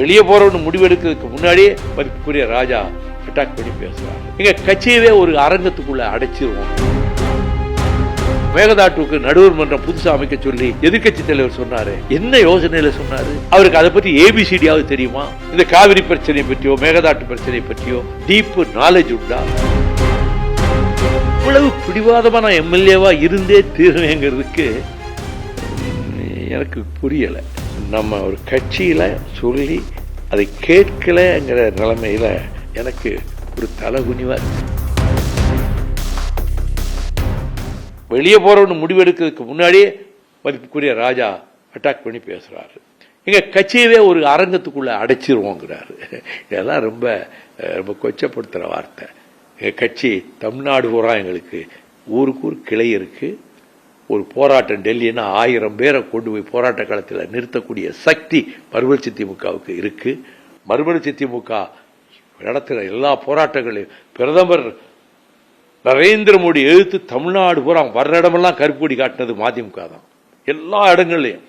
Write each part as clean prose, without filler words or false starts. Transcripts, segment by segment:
வெளியே போறோம்னு முடிவெடுக்கிறதுக்கு முன்னாடியே மதிப்புக்குரிய ராஜா அட்டாக் பண்ணி பேசுறாங்க. எங்க கட்சியவே ஒரு அரங்கத்துக்குள்ள அடைச்சிருவோம். மேகதாட்டுவுக்கு நடுவர் மன்றம் புதுசா அமைக்க சொல்லி எதிர்கட்சி தலைவர் சொன்னாரு. என்ன யோசனையில சொன்னாரு? அவருக்கு அதை பத்தி ஏபிசிடியாவது தெரியுமா? இந்த காவிரி பிரச்சனை பற்றியோ மேகதாட்டு பிரச்சனை பற்றியோ டீப் நாலேஜ் உண்டா? இவ்வளவு பிடிவாதமா நான் எம்எல்ஏவா இருந்தே தீர்வேங்கிறதுக்கு எனக்கு புரியல. நம்ம ஒரு கட்சியில சொல்லி அதை கேட்கலங்கிற நிலைமையில எனக்கு ஒரு தலகுனிவா இருக்கு. வெளியே போறோம்னு முடிவெடுக்கிறதுக்கு முன்னாடியே மதிப்புக்குரிய ராஜா அட்டாக் பண்ணி பேசுறாரு. எங்க கட்சியவே ஒரு அரங்கத்துக்குள்ள அடைச்சிருவோங்கிறாரு. இதெல்லாம் ரொம்ப ரொம்ப கொச்சப்படுத்துற வார்த்தை. எங்க கட்சி தமிழ்நாடு பூரா எங்களுக்கு ஊருக்கு ஒரு கிளை இருக்கு. ஒரு போராட்டம் டெல்லின்னா 1000 பேரை கொண்டு போய் போராட்ட காலத்தில் நிறுத்தக்கூடிய சக்தி மறுமலர்ச்சி திமுகவுக்கு இருக்கு. மறுமலர்ச்சி திமுக நடத்துகிற எல்லா போராட்டங்களையும் பிரதமர் நரேந்திர மோடி எழுத்து தமிழ்நாடு பூரா வர்ற இடமெல்லாம் கருப்பு கொடி காட்டினது மதிமுக தான். எல்லா இடங்கள்லையும்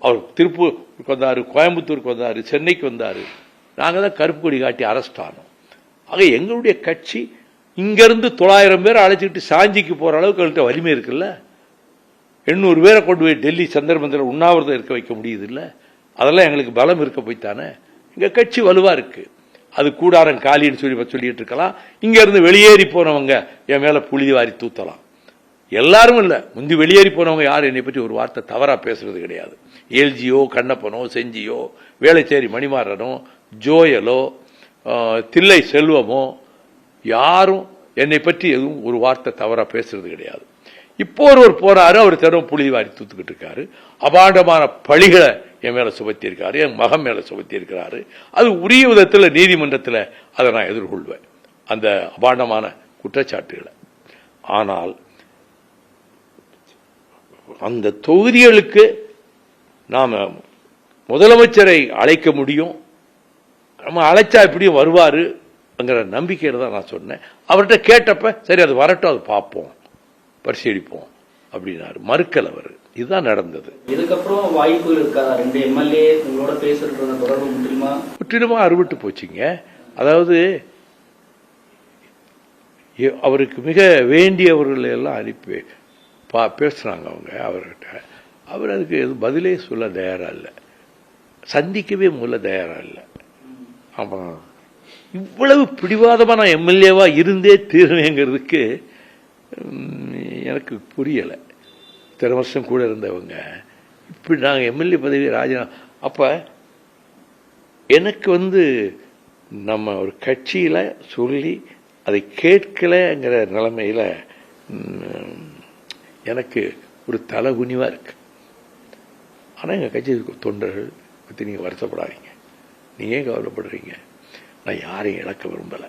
அவர் திருப்பூருக்கு வந்தாரு, கோயம்புத்தூருக்கு வந்தாரு, சென்னைக்கு வந்தாரு. நாங்கள் தான் கருப்பு கொடி காட்டி அரெஸ்ட் ஆனோம். ஆக எங்களுடைய கட்சி இங்கிருந்து 900 பேரை அழைச்சிக்கிட்டு சாஞ்சிக்கு போற அளவுக்கு எங்கள்கிட்ட வலிமை இருக்குல்ல. 800 பேரை கொண்டு போய் டெல்லி சந்தர்ப்பத்தில் உண்ணாவிரதம் இருக்க வைக்க முடியுது இல்ல. அதெல்லாம் எங்களுக்கு பலம் இருக்க போய்த்தானே. எங்க கட்சி வலுவா இருக்கு. அது கூடாரம் காலின்னு சொல்லிட்டு இருக்கலாம். இங்க இருந்து வெளியேறி போனவங்க என் மேல புலி வாரி தூத்தலாம். எல்லாரும் இல்ல, முந்தி வெளியேறி போனவங்க யாரும் என்னை பற்றி ஒரு வார்த்தை தவறா பேசுறது கிடையாது. எல்ஜியோ, கண்ணப்பனோ, செஞ்சியோ, வேளச்சேரி மணிமாறனோ, ஜோயலோ, தில்லை செல்வமோ யாரும் என்னை பற்றி எதுவும் ஒரு வார்த்தை தவறா பேசுறது கிடையாது. இப்போ ஒருவர் போறாரு, அவர் தினம் புலி வாரி தூத்துக்கிட்டு இருக்காரு. அபாண்டமான பழிகளை என் மேல சுமத்தி இருக்காரு, என் மகன் மேல சுமத்தி இருக்கிறாரு. அது உரிய விதத்தில் நீதிமன்றத்தில் அதை நான் எதிர்கொள்வேன், அந்த அபாண்டமான குற்றச்சாட்டுகளை. ஆனால் அந்த தொகுதிகளுக்கு நாம முதலமைச்சரை அழைக்க முடியும். நம்ம அழைச்சா எப்படியும் வருவாருங்கிற நம்பிக்கையில தான் நான் சொன்னேன். அவர்கிட்ட கேட்டப்ப சரி அது வரட்டும், அது பார்ப்போம், பரிசீலிப்போம் அப்படின்னாரு. மறுக்கல் அவர். இதுதான் நடந்தது. இதுக்கப்புறம் வாய்ப்புகள் இருக்காதா? 2 எம்எல்ஏ உங்களோட பேசுறது தொடர்பு முற்றிலுமா அறுபட்டு போச்சுங்க. அதாவது அவருக்கு மிக வேண்டியவர்கள் எல்லாம் அனுப்பி பேசுறாங்க அவங்க அவர்கிட்ட. அவர் அதுக்கு எதுவும் பதிலே சொல்ல தயாரா இல்லை, சந்திக்கவே முதல்ல தயாரா இல்லை. ஆமா, இவ்வளவு பிடிவாதமா நான் எம்எல்ஏவா இருந்தே தீர்வேங்கிறதுக்கு எனக்கு புரியலை. இத்தனை வருஷம் கூட இருந்தவங்க இப்படி நாங்கள் எம்எல்ஏ பதவி ராஜினாமா. அப்ப எனக்கு நம்ம ஒரு கட்சியில சொல்லி அதை கேட்கலங்கிற நிலைமையில எனக்கு ஒரு தலகுனிவா இருக்கு. ஆனா எங்க கட்சி தொண்டர்கள் பத்தி நீங்க வருத்தப்படாதீங்க, நீங்க ஏன் கவலைப்படுறீங்க? நான் யாரையும் இழக்க விரும்பல.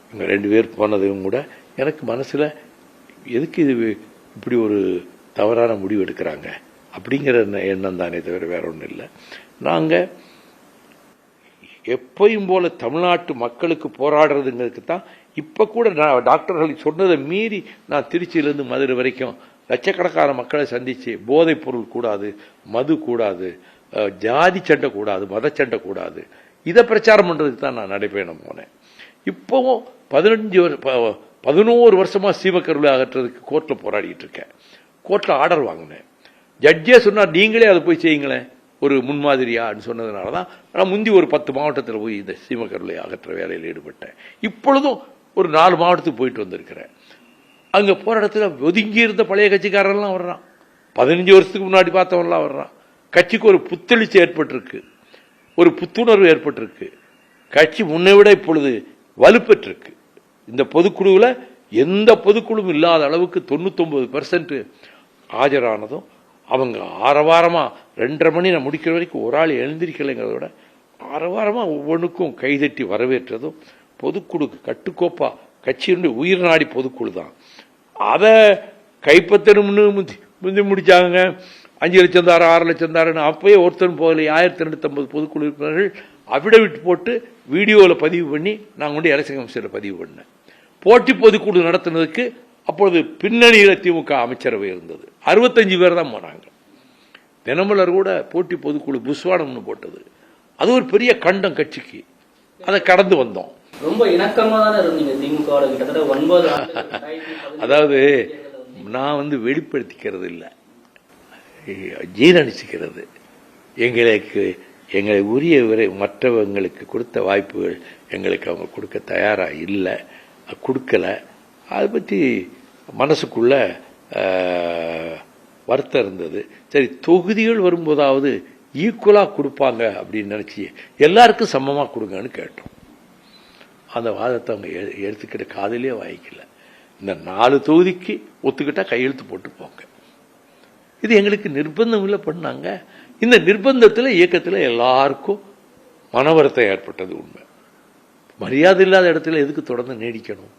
இவங்க 2 பேர் போனதும் கூட எனக்கு மனசுல எதுக்கு இது இப்படி ஒரு தவறான முடிவு எடுக்கிறாங்க அப்படிங்கிற எண்ணம் தானே தவிர வேற ஒன்றும் இல்லை. நாங்க எப்பயும் போல தமிழ்நாட்டு மக்களுக்கு போராடுறதுங்கிறதுக்கு தான் இப்ப கூட நான் டாக்டர்கள் சொன்னதை மீறி நான் திருச்சியிலிருந்து மதுரை வரைக்கும் லட்சக்கணக்கான மக்களை சந்திச்சு போதைப் பொருள் கூடாது, மது கூடாது, ஜாதி சண்டை கூடாது, மத சண்டை கூடாது, இதை பிரச்சாரம் பண்றதுக்கு தான் நான் நடைபயணம் போனேன். இப்பவும் 11 வருஷமா சீமக்கருளை அகற்றுறதுக்கு கோர்ட்ல போராடிட்டு இருக்கேன். கோர்ட்ல ஆர்டர் வாங்கினேன். ஜட்ஜே சொன்னார் நீங்களே அதை போய் செய்யுங்களேன் ஒரு முன்மாதிரியான்னு சொன்னதுனாலதான் நான் முந்தி ஒரு 10 மாவட்டத்தில் போய் இந்த சீமக்கருளை அகற்ற வேலையில் ஈடுபட்டேன். இப்பொழுதும் ஒரு 4 மாவட்டத்துக்கு போயிட்டு வந்திருக்கிறேன். அங்க போற இடத்துல ஒதுங்கி இருந்த பழைய கட்சிக்காரெல்லாம் வர்றான், 15 வருஷத்துக்கு முன்னாடி பார்த்தவன்லாம் வர்றான். கட்சிக்கு ஒரு புத்தெழுச்சி ஏற்பட்டிருக்கு, ஒரு புத்துணர்வு ஏற்பட்டிருக்கு. கட்சி முன்னை விட இப்பொழுது வலுப்பெற்றிருக்கு. இந்த பொதுக்குழுவில் எந்த பொதுக்குழுவும் இல்லாத அளவுக்கு 99% ஆஜரானதும் அவங்க ஆரவாரமா 2:30 மணி நான் முடிக்கிற வரைக்கும் ஒரு ஆள் எழுந்திருக்கலைங்கிறத விட ஆரவாரமா ஒவ்வொன்றுக்கும் கைதட்டி வரவேற்றதும் பொதுக்குழுக்கு கட்டுக்கோப்பா கட்சியினுடைய உயிர் நாடி பொதுக்குழு தான். அதை கைப்பற்றணும்னு முந்தி முடிச்சாங்க. 5 லட்சம் தாரம் 6 லட்சம் தாரன்னு அப்பயே ஒருத்தரும் போகலை. 1250 பொதுக்குழு உறுப்பினர்கள் அபிடவிட் போட்டு வீடியோவில் பதிவு பண்ணி நான் கொண்டு அரசியல் அமைச்சரை பதிவு பண்ணேன். போட்டி பொதுக்குழு நடத்தினதுக்கு அப்பொழுது பின்னணியில் திமுக அமைச்சரவை இருந்தது. 65 பேர் தான் போனாங்க. தினமலர் கூட போட்டி பொதுக்குழு புஸ்வானம்னு போட்டது. அது ஒரு பெரிய கண்டம் கட்சிக்கு. அதை கடந்து வந்தோம். ரொம்ப இணக்கமா தானே இருந்தீங்க திமுக கிட்டத்தட்ட 9 ஆண்டுகள். அதாவது நான் வெளிப்படுத்திக்கிறது இல்லை, ஜீரணிச்சுக்கிறது. எங்களை உரிய மற்றவங்களுக்கு கொடுத்த வாய்ப்புகள் எங்களுக்கு அவங்க கொடுக்க தயாரா இல்லை, கொடுக்கல. அதை பற்றி மனசுக்குள்ள வருத்தம் இருந்தது. சரி, தொகுதிகள் வரும்போதாவது ஈக்குவலா கொடுப்பாங்க அப்படின்னு நினைச்சு எல்லாருக்கும் சமமா கொடுங்கன்னு கேட்டோம். அந்த வாதத்தை அவங்க எடுத்துக்கிட்ட காதலே வாங்கிக்கல. இந்த 4 தொகுதிக்கு ஒத்துக்கிட்டா கையெழுத்து போட்டு போங்க. இது எங்களுக்கு நிர்பந்தம் இல்லை பண்ணாங்க. இந்த நிர்பந்தத்தில் இயக்கத்தில் எல்லாருக்கும் மனவருத்தம் ஏற்பட்டது உண்மை. மரியாதை இல்லாத இடத்துல எதுக்கு தொடர்ந்து நீடிக்கணும்?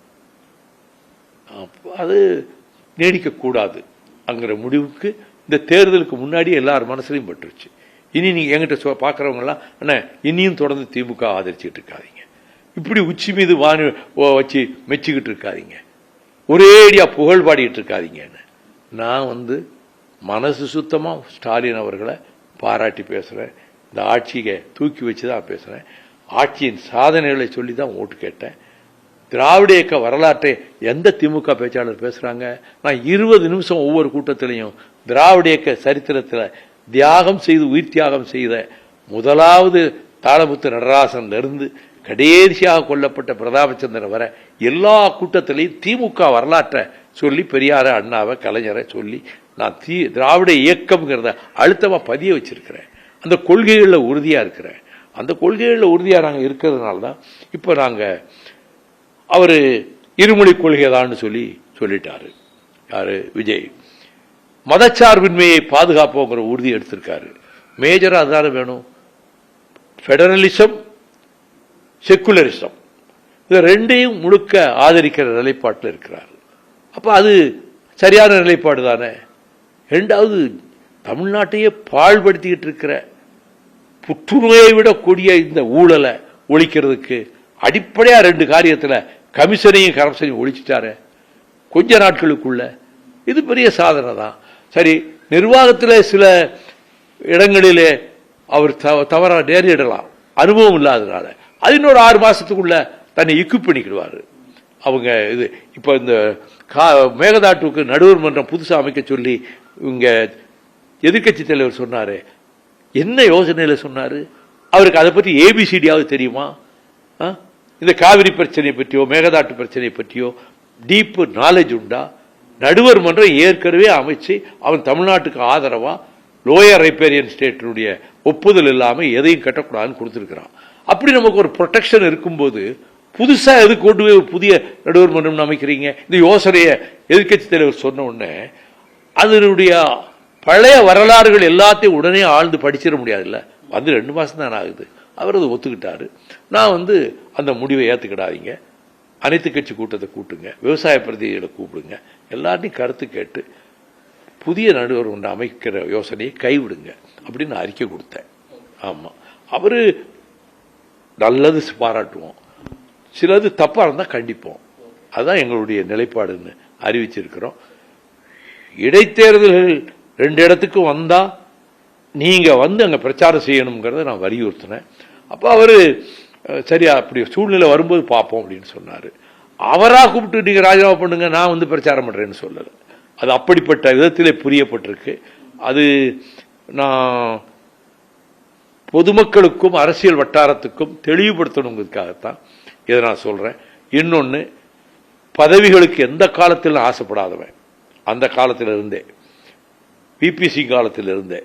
அது நீடிக்க கூடாது அங்கிற முடிவுக்கு இந்த தேர்தலுக்கு முன்னாடி எல்லார் மனசுலையும் பட்டுருச்சு. இனி நீங்க எங்கிட்ட பாக்குறவங்க எல்லாம் அண்ணா இனியும் தொடர்ந்து திமுக ஆதரிச்சுட்டு இருக்காதீங்க, இப்படி உச்சி மீது வானி வச்சு மெச்சுக்கிட்டு இருக்காதீங்க, ஒரேடியா புகழ் பாடிட்டு இருக்காதீங்கன்னு. நான் மனசு சுத்தமா ஸ்டாலின் அவர்களை பாராட்டி பேசுறேன். இந்த ஆட்சியை தூக்கி வச்சுதான் பேசுறேன். ஆட்சியின் சாதனைகளை சொல்லி தான் ஓட்டு கேட்டேன். திராவிட இயக்க வரலாற்றை எந்த திமுக பேச்சாளர் பேசுறாங்க? நான் 20 நிமிஷம் ஒவ்வொரு கூட்டத்திலையும் திராவிட இயக்க சரித்திரத்தில் தியாகம் செய்து உயிர் தியாகம் செய்த முதலாவது தாளமுத்து நடராசன் இருந்து கடைசியாக கொல்லப்பட்ட பிரதாபச்சந்திரன் வர எல்லா கூட்டத்திலையும் திமுக வரலாற்றை சொல்லி பெரியார அண்ணாவை கலைஞரை சொல்லி நான் திராவிட இயக்கம்ங்கிறத அழுத்தமா பதிய வச்சிருக்கிறேன். அந்த கொள்கைகளில் உறுதியா இருக்கிறேன். அந்த கொள்கைகளில் உறுதியா நாங்க இருக்கிறதுனால தான் இப்ப நாங்க அவரு இருமொழி கொள்கைதான்னு சொல்லிட்டாரு. யாரு? விஜய். மதச்சார்பின்மையை பாதுகாப்போங்கிற உறுதி எடுத்திருக்காரு. மேஜரா அதுதானே வேணும். பெடரலிசம், செக்குலரிசம், இது ரெண்டையும் முழுக்க ஆதரிக்கிற நிலைப்பாட்டில் இருக்கிறார். அப்ப அது சரியான நிலைப்பாடு தானே. இரண்டாவது, தமிழ்நாட்டையே பாழ்படுத்திக்கிட்டு இருக்கிற புற்றுநோயை விட கூடிய இந்த ஊழலை ஒழிக்கிறதுக்கு அடிப்படையா 2 காரியத்துல கமிஷனையும் கரப்ஷனையும் ஒழிச்சிட்டாரு கொஞ்ச நாட்களுக்குள்ள. இது பெரிய சாதனை தான். சரி, நிர்வாகத்தில் சில இடங்களிலே அவர் தவறா நேரிடலாம், அனுபவம் இல்லாதனால. அது இன்னொரு 6 மாசத்துக்குள்ள தன்னை இக்யூப் பண்ணிக்கிடுவாரு. அவங்க இது இப்ப இந்த மேகதாட்டுக்கு நடுவர் மன்றம் புதுசா அமைக்க சொல்லி இங்க எதிர்கட்சி தலைவர் சொன்னாரு. என்ன யோசனையில சொன்னாரு? அவருக்கு அதை பற்றி ஏபிசிடியாவது தெரியுமா? இந்த காவிரி பிரச்சனை பற்றியோ மேகதாட்டு பிரச்சனை பற்றியோ டீப் நாலேஜ் உண்டா? நடுவர் மன்றம் ஏற்கனவே அமைச்சு அவன் தமிழ்நாட்டுக்கு ஆதரவா லோயர் ரைப்பேரியன் ஸ்டேட்டினுடைய ஒப்புதல் இல்லாம எதையும் கட்டக்கூடாதுன்னு கொடுத்திருக்கிறான். அப்படி நமக்கு ஒரு ப்ரொடெக்ஷன் இருக்கும்போது புதுசா எது கொண்டு போய் ஒரு புதிய நடுவர் மன்றம் அமைக்கிறீங்க? இந்த யோசனையை எதிர்கட்சி தலைவர் சொன்ன உடனே அதனுடைய பழைய வரலாறுகள் எல்லாத்தையும் உடனே ஆழ்ந்து படிச்சிட முடியாதுல்ல. 2 மாசம் தான் ஆகுது. அவர் அதை ஒத்துக்கிட்டாரு. நான் அந்த முடிவை ஏத்துக்கிடாதீங்க, அனைத்து கட்சி கூட்டத்தை கூட்டுங்க, விவசாய பிரதிநிதிகளை கூப்பிடுங்க, எல்லாத்தையும் கருத்து கேட்டு புதிய நடுவர் ஒன்று அமைக்கிற யோசனையை கைவிடுங்க அப்படின்னு அறிக்கை கொடுத்தேன். ஆமா, அவரு நல்லது பாராட்டுவோம், சிலது தப்பா இருந்தா கண்டிப்போம். அதுதான் எங்களுடைய நிலைப்பாடுன்னு அறிவிச்சிருக்கிறோம். இடைத்தேர்தல்கள் 2 இடத்துக்கும் வந்தா நீங்க அங்க பிரச்சாரம் செய்யணுங்கிறத நான் வலியுறுத்தினேன். அப்ப அவரு சரியா அப்படி சூழ்நிலை வரும்போது பார்ப்போம் அப்படின்னு சொன்னாரு. அவரா கூப்பிட்டு நீங்க ராஜினாமா பண்ணுங்க, நான் பிரச்சாரம் பண்றேன்னு சொல்லல. அது அப்படிப்பட்ட விதத்திலே புரியப்பட்டிருக்கு. அது நான் பொதுமக்களுக்கும் அரசியல் வட்டாரத்துக்கும் தெளிவுபடுத்தணுங்கிறதுக்காகத்தான் இதை நான் சொல்றேன். இன்னொன்னு, பதவிகளுக்கு எந்த காலத்தில் ஆசைப்படாதவன், அந்த காலத்தில் இருந்தே பிபிசி காலத்தில் இருந்தே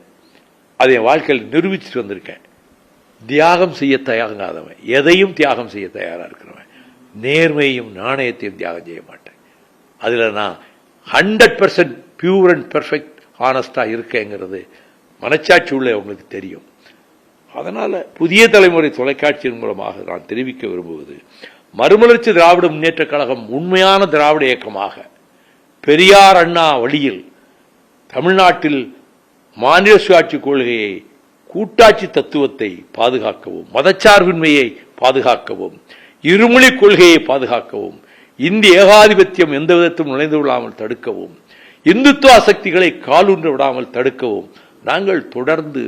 அதை என் வாழ்க்கையில் நிரூபிச்சுட்டு வந்திருக்கேன். தியாகம் செய்ய தயாராகாதவன், எதையும் தியாகம் செய்ய தயாரா இருக்கிறவன், நேர்மையும் நாணயத்தையும் தியாகம் செய்ய மாட்டேன். அதுல நான் 100% பியூர் அண்ட் பெர்ஃபெக்ட் ஹானஸ்டா இருக்கேங்கிறது மனச்சாட்சி உள்ள உங்களுக்கு தெரியும். அதனால புதிய தலைமுறை தொலைக்காட்சியின் மூலமாக நான் தெரிவிக்க விரும்புவது, மறுமலர்ச்சி திராவிட முன்னேற்ற கழகம் உண்மையான திராவிட இயக்கமாக பெரியார் அண்ணா வழியில் தமிழ்நாட்டில் மாநில சுயாட்சி கொள்கையை, கூட்டாட்சி தத்துவத்தை பாதுகாக்கவும், மதச்சார்பின்மையை பாதுகாக்கவும், இருமொழி கொள்கையை பாதுகாக்கவும், இந்திய ஏகாதிபத்தியம் எந்த விதத்திலும் நுழைந்து விடாமல் தடுக்கவும், இந்துத்துவ சக்திகளை காலூன்ற விடாமல் தடுக்கவும் நாங்கள் தொடர்ந்து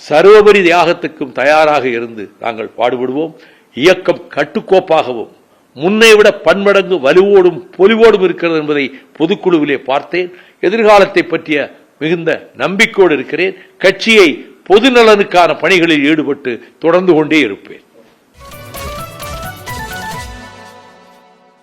சர்வபரி தியாகத்துக்கும் தயாராக இருந்து நாங்கள் பாடுபடுவோம். இயக்கம் கட்டுக்கோப்பாகவும் முன்னை விட பன்மடங்கு வலுவோடும் பொலிவோடும் இருக்கிறது என்பதை பொதுக்குழுவிலே பார்த்தேன். எதிர்காலத்தை பற்றிய மிகுந்த நம்பிக்கையோடு இருக்கிறேன். கட்சியை பொது நலனுக்கான பணிகளில் ஈடுபட்டு தொடர்ந்து கொண்டே இருப்பேன்.